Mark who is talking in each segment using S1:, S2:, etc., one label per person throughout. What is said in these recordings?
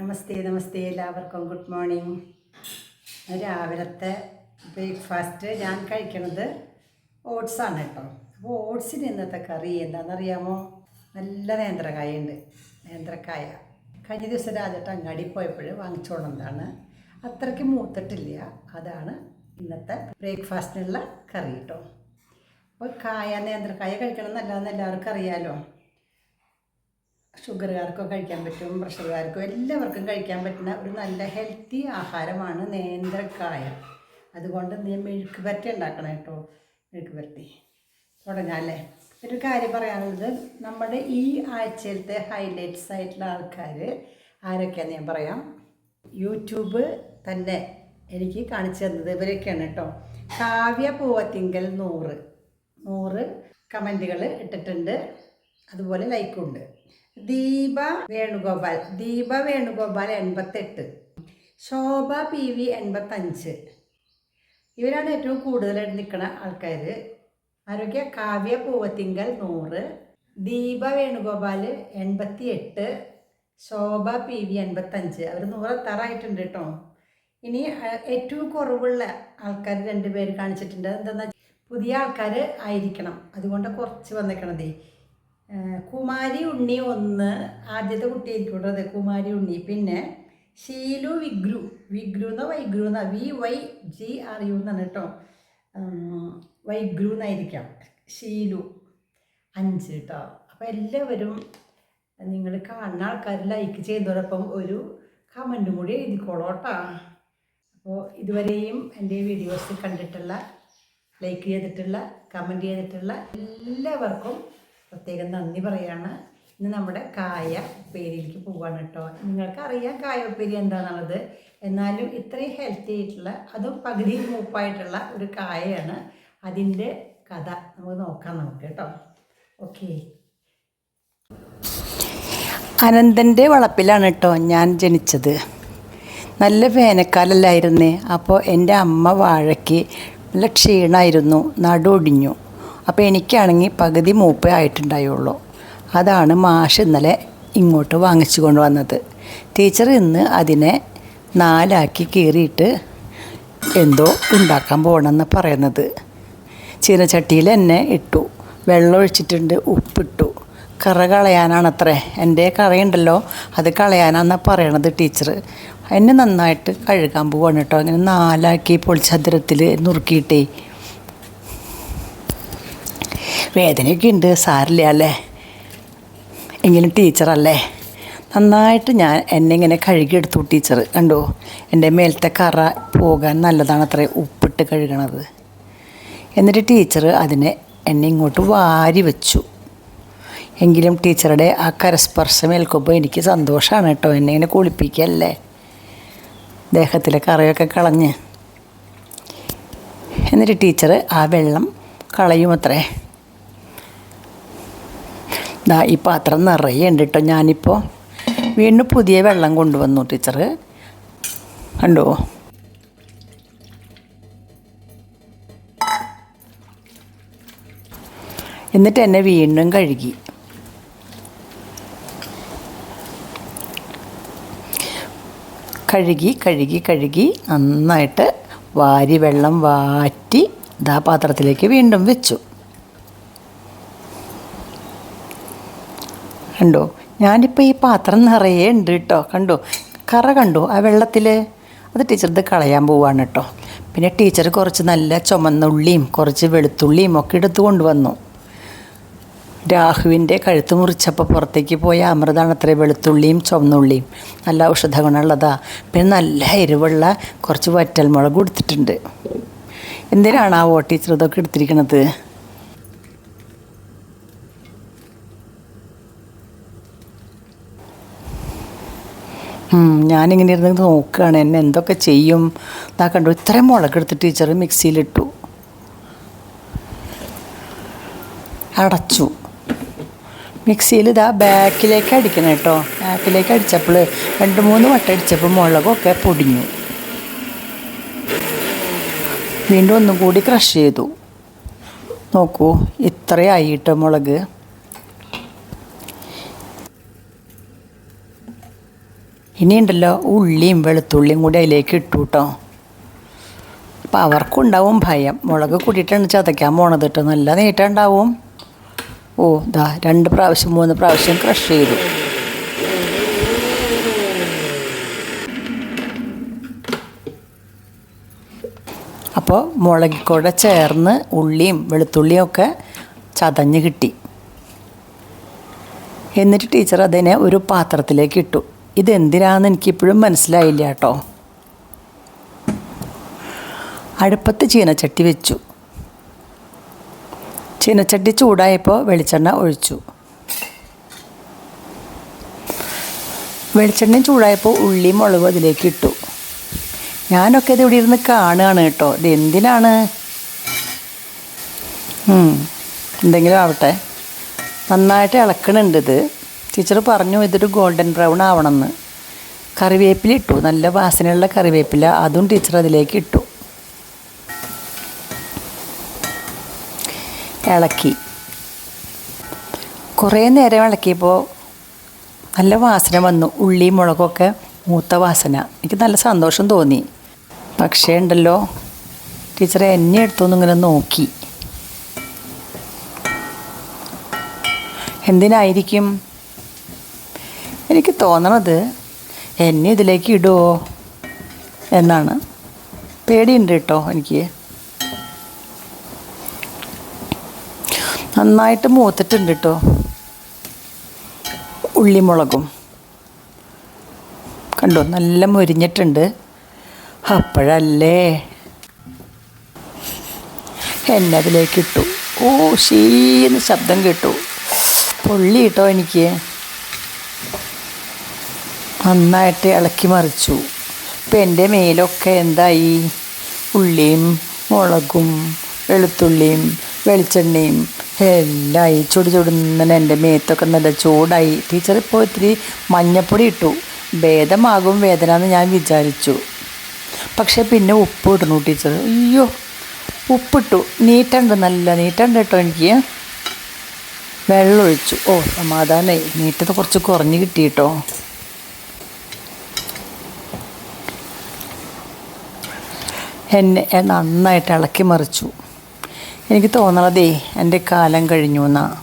S1: നമസ്തേ നമസ്തേ എല്ലാവർക്കും good morning. രാവിലത്തെ breakfast ഞാൻ കഴിക്കണത് ഓട്സാണ് കേട്ടോ. അപ്പോൾ ഓട്സിന് ഇന്നത്തെ കറി എന്താണെന്നറിയാമോ? നല്ല നേന്ത്രക്കായ ഉണ്ട്. നേന്ത്രക്കായ കഴിഞ്ഞ ദിവസം രാജേട്ടൻ അങ്ങാടി പോയപ്പോൾ വാങ്ങിച്ചോളന്നതാണ്. അത്രയ്ക്ക് മൂത്തിട്ടില്ല. അതാണ് ഇന്നത്തെ ബ്രേക്ക്ഫാസ്റ്റിനുള്ള കറി കേട്ടോ. അപ്പോൾ നേന്ത്രക്കായ കഴിക്കണം നല്ലതെന്ന് എല്ലാവർക്കും അറിയാമല്ലോ. ഷുഗറുകാർക്കോ കഴിക്കാൻ പറ്റും, പ്രഷറുകാർക്കോ എല്ലാവർക്കും കഴിക്കാൻ പറ്റുന്ന ഒരു നല്ല ഹെൽത്തി ആഹാരമാണ് നേന്ത്രക്കായ. അതുകൊണ്ട് നീ മെഴുക്ക് പുരട്ടി ഉണ്ടാക്കണം കേട്ടോ. മെഴുക്ക് പുരട്ടി തുടങ്ങാമല്ലേ? ഒരു കാര്യം പറയാനുള്ളത്, നമ്മുടെ ഈ ആഴ്ചയിലത്തെ ഹൈലൈറ്റ്സ് ആയിട്ടുള്ള ആൾക്കാർ ആരൊക്കെയാണെന്ന് ഞാൻ പറയാം. യൂട്യൂബ് തന്നെ എനിക്ക് കാണിച്ചു തന്നത് ഇവരൊക്കെയാണ് കേട്ടോ. കാവ്യ പൂവത്തിങ്കൽ 100 കമൻറ്റുകൾ ഇട്ടിട്ടുണ്ട്, അതുപോലെ ലൈക്കുണ്ട്. ദീപ വേണുഗോപാൽ 88, ശോഭ PV 85. ഇവരാണ് ഏറ്റവും കൂടുതലായിട്ട് നിൽക്കുന്ന ആൾക്കാർ. ആരോഗ്യ കാവ്യ പൂവത്തിങ്കൽ 100, ദീപ വേണുഗോപാൽ 88, ശോഭ PV 85. അവർ 100 എത്താറായിട്ടുണ്ട് കേട്ടോ. ഇനി ഏറ്റവും കുറവുള്ള ആൾക്കാർ 2 പേര് കാണിച്ചിട്ടുണ്ട്. എന്താണെന്ന് പുതിയ ആൾക്കാർ ആയിരിക്കണം, അതുകൊണ്ട് കുറച്ച് വന്നേക്കണതേ. കുമാരി ഉണ്ണി 1, ആദ്യത്തെ കുട്ടി ആയിരിക്കും. അതെ, കുമാരി ഉണ്ണി. പിന്നെ ഷീലു വിഗ്രു എന്നാ വൈഗ്രു എന്നാ VYGRU എന്നാണ് കേട്ടോ. വൈഗ്രു എന്നായിരിക്കാം. ഷീലു 5 കേട്ടോ. അപ്പോൾ എല്ലാവരും നിങ്ങൾ കാണുന്ന ആൾക്കാർ ലൈക്ക് ചെയ്യുന്നതോടൊപ്പം ഒരു കമൻറ്റും കൂടി എഴുതിക്കോളൂ കേട്ടോ. അപ്പോൾ ഇതുവരെയും എൻ്റെ വീഡിയോസ് കണ്ടിട്ടുള്ള, ലൈക്ക് ചെയ്തിട്ടുള്ള, കമൻറ്റ് ചെയ്തിട്ടുള്ള എല്ലാവർക്കും പ്രത്യേകം നന്ദി പറയാണ്. ഇന്ന് നമ്മുടെ കായ ഉപ്പേരിയിലേക്ക് പോവാണ് കേട്ടോ. നിങ്ങൾക്കറിയാം കായ ഉപ്പേരി എന്താണെന്നുള്ളത്. എന്നാലും ഇത്രയും ഹെൽത്തി ആയിട്ടുള്ള, അതും പകുതി മൂപ്പായിട്ടുള്ള ഒരു കായയാണ്. അതിൻ്റെ കഥ നമുക്ക് കേട്ടോ. ഓക്കെ. അനന്തൻ്റെ വളപ്പിലാണ് കേട്ടോ ഞാൻ ജനിച്ചത്. നല്ല വേനൽക്കാലല്ലായിരുന്നേ. അപ്പോൾ എൻ്റെ അമ്മ വാഴയ്ക്ക് നല്ല ക്ഷീണമായിരുന്നു, നടുവൊടിഞ്ഞു. അപ്പോൾ എനിക്കാണെങ്കിൽ പകുതി മൂപ്പേ ആയിട്ടുണ്ടായുള്ളൂ. അതാണ് മാഷ് ഇന്നലെ ഇങ്ങോട്ട് വാങ്ങിച്ചു കൊണ്ടുവന്നത്. ടീച്ചർ ഇന്ന് അതിനെ 4 കീറിയിട്ട് എന്തോ ഉണ്ടാക്കാൻ പോകണമെന്ന് പറയുന്നത്. ചീനച്ചട്ടിയിൽ എന്നെ ഇട്ടു, വെള്ളം ഒഴിച്ചിട്ടുണ്ട്, ഉപ്പിട്ടു. കറ കളയാനാണത്രേ. എൻ്റെ കറയുണ്ടല്ലോ അത് കളയാനാണെന്നാണ് പറയണത് ടീച്ചർ. എന്നെ നന്നായിട്ട് കഴുകാൻ പോവാണ് കേട്ടോ. അങ്ങനെ 4 പൊളിച്ചതിരത്തിൽ നുറുക്കിയിട്ടേ. വേദനയൊക്കെ ഉണ്ട്, സാരില്ല അല്ലേ, എങ്കിലും ടീച്ചറല്ലേ. നന്നായിട്ട് എന്നെ ഇങ്ങനെ കഴുകിയെടുത്തു ടീച്ചർ. കണ്ടോ, എൻ്റെ മേലത്തെ കറ പോകാൻ നല്ലതാണ് അത്ര ഉപ്പിട്ട് കഴുകണത്. എന്നിട്ട് ടീച്ചർ എന്നെ ഇങ്ങോട്ട് വാരി വെച്ചു. എങ്കിലും ടീച്ചറുടെ ആ കരസ്പർശം ഏൽക്കുമ്പോൾ എനിക്ക് സന്തോഷമാണ് കേട്ടോ. എന്നെ ഇങ്ങനെ കുളിപ്പിക്കല്ലേ, ദേഹത്തിലെ കറയൊക്കെ കളഞ്ഞ്. എന്നിട്ട് ടീച്ചർ ആ വെള്ളം കളയുമത്രേ. ഈ പാത്രം നിറയെ ഉണ്ട് കേട്ടോ. ഞാനിപ്പോൾ വീണ്ടും പുതിയ വെള്ളം കൊണ്ടുവന്നു ടീച്ചർ. കണ്ടോ, എന്നിട്ട് എന്നെ വീണ്ടും കഴുകി. കഴുകി നന്നായിട്ട് വാരി വെള്ളം വാറ്റി പാത്രത്തിലേക്ക് വീണ്ടും വെച്ചു. കണ്ടോ, ഞാനിപ്പോൾ ഈ പാത്രം നിറയെ ഉണ്ട് കേട്ടോ. കണ്ടോ, കറ കണ്ടോ ആ വെള്ളത്തിൽ? അത് ടീച്ചർ കളയാൻ പോവാണ് കേട്ടോ. പിന്നെ ടീച്ചർ കുറച്ച് നല്ല ചുമന്ന ഉള്ളിയും കുറച്ച് വെളുത്തുള്ളിയും ഒക്കെ എടുത്തു കൊണ്ടുവന്നു. രാഹുവിൻ്റെ കഴുത്ത് മുറിച്ചപ്പോൾ പുറത്തേക്ക് പോയ അമൃതാണ് അത്ര വെളുത്തുള്ളിയും ചുവന്നുള്ളിയും. നല്ല ഔഷധ ഗുണമുള്ളതാണ്. പിന്നെ നല്ല എരിവുള്ള കുറച്ച് വറ്റൽമുളക് കൊടുത്തിട്ടുണ്ട്. എന്തിനാണ് ആ ടീച്ചർ ഇതൊക്കെ എടുത്തിരിക്കണത്? ഞാനിങ്ങനെ ഇരുന്ന് നോക്കുകയാണ് എന്നെ എന്തൊക്കെ ചെയ്യും. കണ്ടു, ഇത്രയും മുളകെടുത്ത് ടീച്ചർ മിക്സിയിലിട്ടു, അടച്ചു. മിക്സിയിൽ ബാക്കിലേക്ക് അടിക്കണം കേട്ടോ. ബാക്കിലേക്ക് അടിച്ചപ്പോൾ 2-3 വട്ടം അടിച്ചപ്പോൾ മുളകൊക്കെ പൊടിഞ്ഞു. വീണ്ടും ഒന്നും കൂടി ക്രഷ് ചെയ്തു. നോക്കൂ, ഇത്രയായിട്ട് മുളക്. ഇനിയുണ്ടല്ലോ ഉള്ളിയും വെളുത്തുള്ളിയും കൂടി അതിലേക്ക് ഇട്ടു കേട്ടോ. അപ്പോൾ അവർക്കുണ്ടാവും ഭയം, മുളക് കൂട്ടിയിട്ടാണ് ചതയ്ക്കാൻ പോണത് കേട്ടോ. നല്ല നീട്ടുണ്ടാവും. ഓ ദാ 2 പ്രാവശ്യം 3 പ്രാവശ്യം ക്രഷ് ചെയ്തു. അപ്പോൾ മുളകിക്കൂടെ ചേർന്ന് ഉള്ളിയും വെളുത്തുള്ളിയും ഒക്കെ ചതഞ്ഞ് കിട്ടി. എന്നിട്ട് ടീച്ചർ അതിനെ ഒരു പാത്രത്തിലേക്ക് ഇട്ടു. ഇതെന്തിനാണെന്ന് എനിക്കിപ്പോഴും മനസ്സിലായില്ല കേട്ടോ. അടുപ്പത്ത് ചീനച്ചട്ടി വെച്ചു. ചീനച്ചട്ടി ചൂടായപ്പോൾ വെളിച്ചെണ്ണ ഒഴിച്ചു. വെളിച്ചെണ്ണ ചൂടായപ്പോൾ ഉള്ളിയും മുളകും അതിലേക്ക് ഇട്ടു. ഞാനൊക്കെ ഇത് ഇവിടെ ഇരുന്ന് കാണുകയാണ് കേട്ടോ. ഇത് എന്തിനാണ്? എന്തെങ്കിലും ആവട്ടെ. നന്നായിട്ട് ഇളക്കണുണ്ട് ഇത്. ടീച്ചർ പറഞ്ഞു ഇതൊരു ഗോൾഡൻ ബ്രൗൺ ആവണമെന്ന്. കറിവേപ്പില ഇട്ടു, നല്ല വാസനയുള്ള കറിവേപ്പില, അതും ടീച്ചർ അതിലേക്ക് ഇട്ടു. ഇളക്കി കുറേ നേരം ഇളക്കിയപ്പോൾ നല്ല വാസന വന്നു. ഉള്ളി മുളകൊക്കെ മൂത്ത വാസന. എനിക്ക് നല്ല സന്തോഷം തോന്നി. പക്ഷേ ഉണ്ടല്ലോ ടീച്ചർ എന്നെ എടുത്തൊന്നിങ്ങനെ നോക്കി. എന്തിനായിരിക്കും? എനിക്ക് തോന്നണത് എന്നെ ഇതിലേക്ക് ഇടുമോ എന്നാണ്. പേടിയുണ്ട് കേട്ടോ എനിക്ക്. നന്നായിട്ട് മൂത്തിട്ടുണ്ട് കേട്ടോ ഉള്ളിമുളകും. കണ്ടോ, നല്ല മുരിഞ്ഞിട്ടുണ്ട്. അപ്പോഴല്ലേ എന്നെ അതിലേക്ക് ഇട്ടു. ഓ ഷീന്ന് ശബ്ദം കേട്ടു. പൊള്ളി കേട്ടോ എനിക്ക്. നന്നായിട്ട് ഇളക്കി മറിച്ചു. ഇപ്പം എൻ്റെ മേലൊക്കെ എന്തായി? ഉള്ളിയും മുളകും വെളുത്തുള്ളിയും വെളിച്ചെണ്ണയും എല്ലാം ഈ ചുടുന്ന എൻ്റെ മേത്തൊക്കെ നല്ല ചൂടായി. ടീച്ചർ ഇപ്പോൾ ഇത്തിരി മഞ്ഞപ്പൊടി ഇട്ടു. ഭേദമാകും വേദന എന്ന് ഞാൻ വിചാരിച്ചു. പക്ഷേ പിന്നെ ഉപ്പ് ഇടണു ടീച്ചർ. അയ്യോ, ഉപ്പിട്ടു. നീട്ടുണ്ട്, നല്ല നീട്ടുണ്ട് കേട്ടോ എനിക്ക്. വെള്ളം ഒഴിച്ചു. ഓ സമാധാനമായി. നീട്ടത് കുറച്ച് കുറഞ്ഞ് കിട്ടി കേട്ടോ. എന്നെ നന്നായിട്ട് ഇളക്കി മറിച്ചു. എനിക്ക് തോന്നണതേ എൻ്റെ കാലം കഴിഞ്ഞു എന്നാണ്.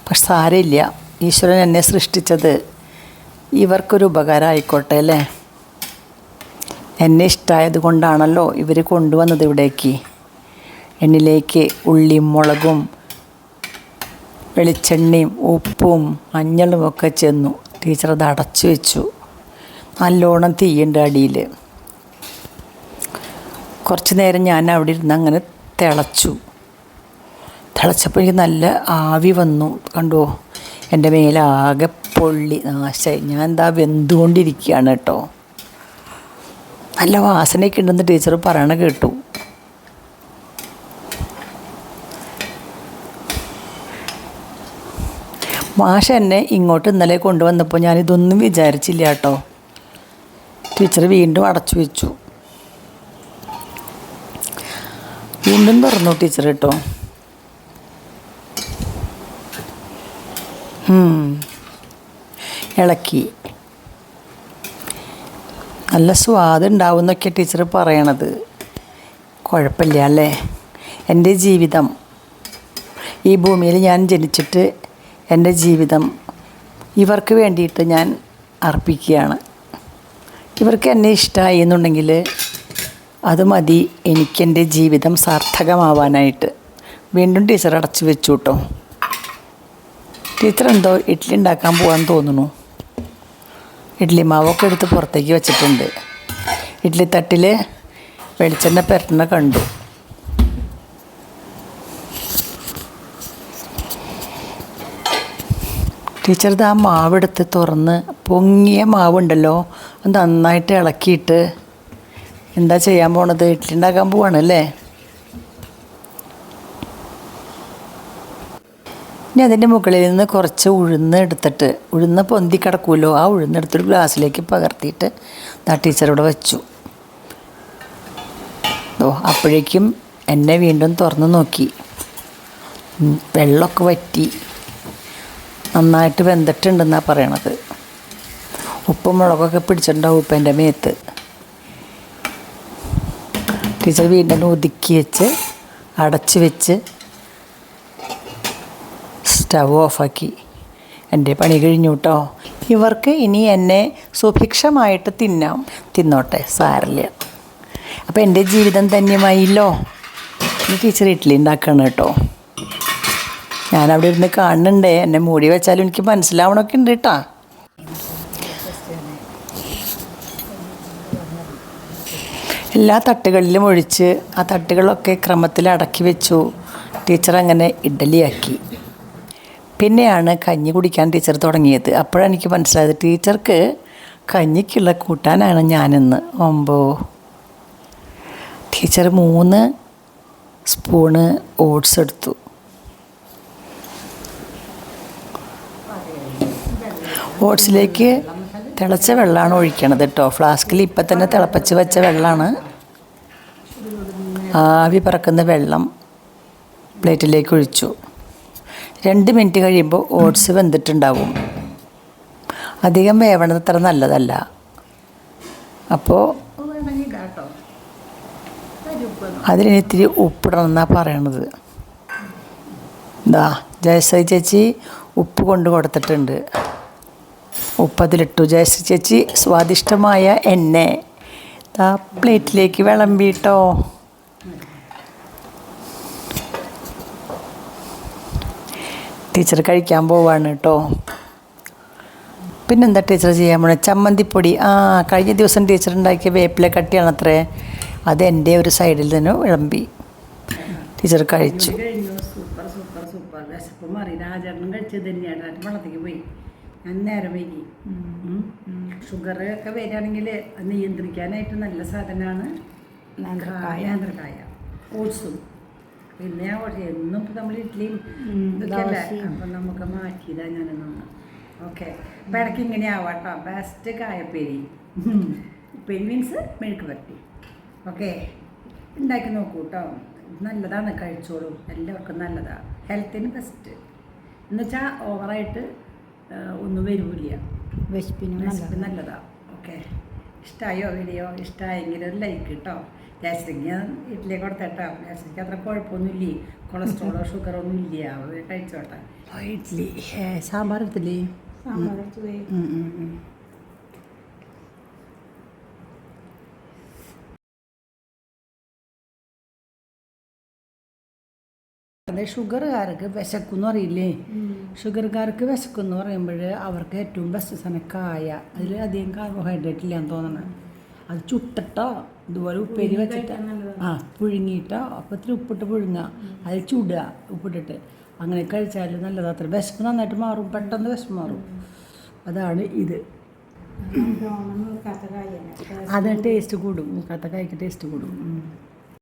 S1: പക്ഷെ സാരമില്ല, ഈശ്വരൻ എന്നെ സൃഷ്ടിച്ചത് ഇവർക്കൊരു ഉപകാരം ആയിക്കോട്ടെ അല്ലേ. എന്നെ ഇഷ്ടമായത് കൊണ്ടാണല്ലോ ഇവർ കൊണ്ടുവന്നത് ഇവിടേക്ക്. എന്നിലേക്ക് ഉള്ളിയും മുളകും വെളിച്ചെണ്ണയും ഉപ്പും മഞ്ഞളും ഒക്കെ ചെന്നു. ടീച്ചർ അത് അടച്ചു വെച്ചു. നല്ലോണം തീയുണ്ട് അടിയിൽ. കുറച്ച് നേരം ഞാൻ അവിടെ ഇരുന്ന് അങ്ങനെ തിളച്ചപ്പോൾ എനിക്ക് നല്ല ആവി വന്നു. കണ്ടോ, എൻ്റെ മേലാകെ പൊള്ളി നാശമായി. ഞാൻ എന്താ വെന്തുകൊണ്ടിരിക്കുകയാണ് കേട്ടോ. നല്ല വാസനയൊക്കെ ഉണ്ടെന്ന് ടീച്ചർ പറയണ കേട്ടു. മാഷ എന്നെ ഇങ്ങോട്ട് ഇന്നലെ കൊണ്ടുവന്നപ്പോൾ ഞാനിതൊന്നും വിചാരിച്ചില്ല കേട്ടോ. ടീച്ചർ വീണ്ടും അടച്ചു വെച്ചു. വീണ്ടും തുറന്നു ടീച്ചർ കേട്ടോ. ഇളക്കി. നല്ല സ്വാദുണ്ടാവും എന്നൊക്കെ ടീച്ചർ പറയണത്. കുഴപ്പമില്ല അല്ലേ. എൻ്റെ ജീവിതം, ഈ ഭൂമിയിൽ ഞാൻ ജനിച്ചിട്ട് എൻ്റെ ജീവിതം ഇവർക്ക് വേണ്ടിയിട്ട് ഞാൻ അർപ്പിക്കുകയാണ്. ഇവർക്ക് എന്നെ ഇഷ്ടമായി എന്നുണ്ടെങ്കിൽ അത് മതി എനിക്കെൻ്റെ ജീവിതം സാർത്ഥകമാവാനായിട്ട്. വീണ്ടും ടീച്ചർ അടച്ചു വെച്ചു കേട്ടോ. ടീച്ചർ എന്തോ ഇഡ്ഡലി ഉണ്ടാക്കാൻ പോകാൻ തോന്നുന്നു. ഇഡ്ഡലി മാവൊക്കെ എടുത്ത് പുറത്തേക്ക് വെച്ചിട്ടുണ്ട്. ഇഡ്ഡലി തട്ടിൽ വെളിച്ചെണ്ണ പുരട്ടണ കണ്ടു. ടീച്ചർ ആ മാവെടുത്ത് തുറന്ന് പൊങ്ങിയ മാവുണ്ടല്ലോ അത് നന്നായിട്ട് ഇളക്കിയിട്ട് എന്താ ചെയ്യാൻ പോണത്? ഇഡ്ഡലി ഉണ്ടാക്കാൻ പോവാണല്ലേ. ഇനി അതിൻ്റെ മുകളിൽ നിന്ന് കുറച്ച് ഉഴുന്ന് എടുത്തിട്ട്, ഉഴുന്ന് പൊന്തി കിടക്കുമല്ലോ, ആ ഉഴുന്നെടുത്തൊരു ഗ്ലാസ്സിലേക്ക് പകർത്തിയിട്ട് ആ ടീച്ചർ ഇവിടെ വെച്ചു. അപ്പോഴേക്കും എന്നെ വീണ്ടും തുറന്ന് നോക്കി. വെള്ളമൊക്കെ വറ്റി നന്നായിട്ട് വെന്തിട്ടുണ്ടെന്നാണ് പറയണത്. ഉപ്പും മുളകൊക്കെ പിടിച്ചിട്ടുണ്ടാവും ഇപ്പം എൻ്റെ മേത്ത്. ടീച്ചർ വീണ്ടും ഒതുക്കി വെച്ച് അടച്ച് വെച്ച് സ്റ്റവ് ഓഫാക്കി. എൻ്റെ പണി കഴിഞ്ഞു കേട്ടോ. ഇവർക്ക് ഇനി എന്നെ സുഭിക്ഷമായിട്ട് തിന്നോട്ടെ, സാരില്ല. അപ്പോൾ എൻ്റെ ജീവിതം ധന്യമായില്ലോ. ഇനി ടീച്ചർ ഇഡ്ഡലി ഉണ്ടാക്കണം കേട്ടോ. ഞാനവിടെ ഇരുന്ന് കാണുന്നുണ്ടേ, എന്നെ മൂടി വെച്ചാലും എനിക്ക് മനസ്സിലാവണമൊക്കെ ഉണ്ട് കേട്ടോ. എല്ലാ തട്ടുകളിലും ഒഴിച്ച് ആ തട്ടുകളൊക്കെ ക്രമത്തിൽ അടക്കി വെച്ചു. ടീച്ചർ അങ്ങനെ ഇഡ്ഡലിയാക്കി. പിന്നെയാണ് കഞ്ഞി കുടിക്കാൻ ടീച്ചർ തുടങ്ങിയത്. അപ്പോഴാണ് എനിക്ക് മനസ്സിലായത് ടീച്ചർക്ക് കഞ്ഞിക്കുള്ള കൂട്ടാനാണ് ഞാനെന്ന്. ടീച്ചർ 3 സ്പൂണ് ഓട്സ് എടുത്തു. ഓട്സിലേക്ക് തിളച്ച വെള്ളമാണ് ഒഴിക്കണത് കേട്ടോ. ഫ്ലാസ്കിൽ ഇപ്പം തന്നെ തിളപ്പിച്ച് വെച്ച വെള്ളമാണ്. ആവി പറക്കുന്ന വെള്ളം പ്ലേറ്റിലേക്ക് ഒഴിച്ചു. 2 മിനിറ്റ് കഴിയുമ്പോൾ ഓട്സ് വെന്തിട്ടുണ്ടാവും. അധികം വേവണത് അത്ര നല്ലതല്ല. അപ്പോൾ അതിന് ഇത്തിരി ഉപ്പിടണം എന്നാണ് പറയണത്. ജയശ്രീ ചേച്ചി ഉപ്പ് കൊണ്ട് കൊടുത്തിട്ടുണ്ട്. ഉപ്പതിലിട്ടു. ജയശ്രീ ചേച്ചി സ്വാദിഷ്ടമായ എണ്ണ പ്ലേറ്റിലേക്ക് വിളമ്പിട്ടോ. ടീച്ചർ കഴിക്കാൻ പോവാണ് കേട്ടോ. പിന്നെന്താ ടീച്ചർ ചെയ്യാൻ പോണേ? ചമ്മന്തിപ്പൊടി. കഴിഞ്ഞ ദിവസം ടീച്ചർ ഉണ്ടാക്കിയ വേപ്പില കട്ടിയാണത്രേ. അത് എൻ്റെ ഒരു സൈഡിൽ തന്നെ വിളമ്പി. ടീച്ചർ കഴിച്ചു. Super super super. വിശപ്പ് മാറി. രാജേട്ടനും കഴിച്ചത് തന്നെയാണ്. വെള്ളത്തേക്ക് പോയി. ഞാൻ നേരം വൈകി. ഷുഗർ ഒക്കെ വരികയാണെങ്കിൽ നിയന്ത്രിക്കാനായിട്ട് നല്ല സാധനമാണ് നേന്ത്രക്കായ, ഓട്സും. പിന്നെ എന്നും ഇപ്പം നമ്മൾ ഇഡ്ഡലിയും ഇതൊക്കെയല്ലേ, അപ്പം നമുക്ക് മാറ്റിയതാണ് ഞാനൊന്ന്. ഓക്കെ, അപ്പം ഇടയ്ക്ക് ഇങ്ങനെ ആവാട്ടോ. ബെസ്റ്റ് കായപ്പേരി. ഉപ്പേരി മീൻസ് മെഴുക്ക് പുരട്ടി. ഓക്കെ, ഉണ്ടാക്കി നോക്കൂ കേട്ടോ. നല്ലതാണ്, കഴിച്ചോളൂ. എല്ലാവർക്കും നല്ലതാണ്, ഹെൽത്തിന് ബെസ്റ്റ്. എന്നുവെച്ചാൽ ഓവറായിട്ട് ഒന്നും വരില്ല. വിശപ്പിന് നല്ലതാണ്. ഓക്കെ, ഇഷ്ടമായോ വീഡിയോ? ഇഷ്ടമായെങ്കിൽ ഒരു ലൈക്ക് കേട്ടോ. ജയശ്രീക്ക് ഞാൻ ഇഡ്ഡലി കൊടുത്തേട്ടോ. ജയശ്രീക്ക് അത്ര കുഴപ്പമൊന്നുമില്ലേ, കൊളസ്ട്രോളോ ഷുഗറോ ഒന്നും ഇല്ല. അവർ കഴിച്ചോട്ടെ. ഇഡ്ഡലി സാമ്പാർ എടുത്തില്ലേ? സാമ്പാർ എടുത്തത്. അതെ, ഷുഗറുകാർക്ക് വിശക്കുമെന്ന് അറിയില്ലേ? ഷുഗറുകാർക്ക് വിശക്കുമെന്ന് പറയുമ്പോൾ അവർക്ക് ഏറ്റവും ബെസ്റ്റ് സാധനം കായ. അതിൽ അധികം കാർബോഹൈഡ്രേറ്റ് ഇല്ലാന്ന് തോന്നണം. അത് ചുട്ടിട്ടോ ഇതുപോലെ ഉപ്പേരി വെച്ചിട്ട് പുഴുങ്ങിയിട്ടോ, അപ്പോൾ ഇത്തിരി ഉപ്പിട്ട് പുഴുങ്ങുക, അതിൽ ചുടുക ഉപ്പിട്ടിട്ട്. അങ്ങനെ കഴിച്ചാൽ നല്ലതാണ്. അത്ര വിശപ്പ് നന്നായിട്ട് മാറും, പെട്ടെന്ന് വിശപ്പ് മാറും. അതാണ് ഇത്. അത് ടേസ്റ്റ് കൂടും. മൂക്കാത്ത കായ്ക്ക് ടേസ്റ്റ് കൂടും.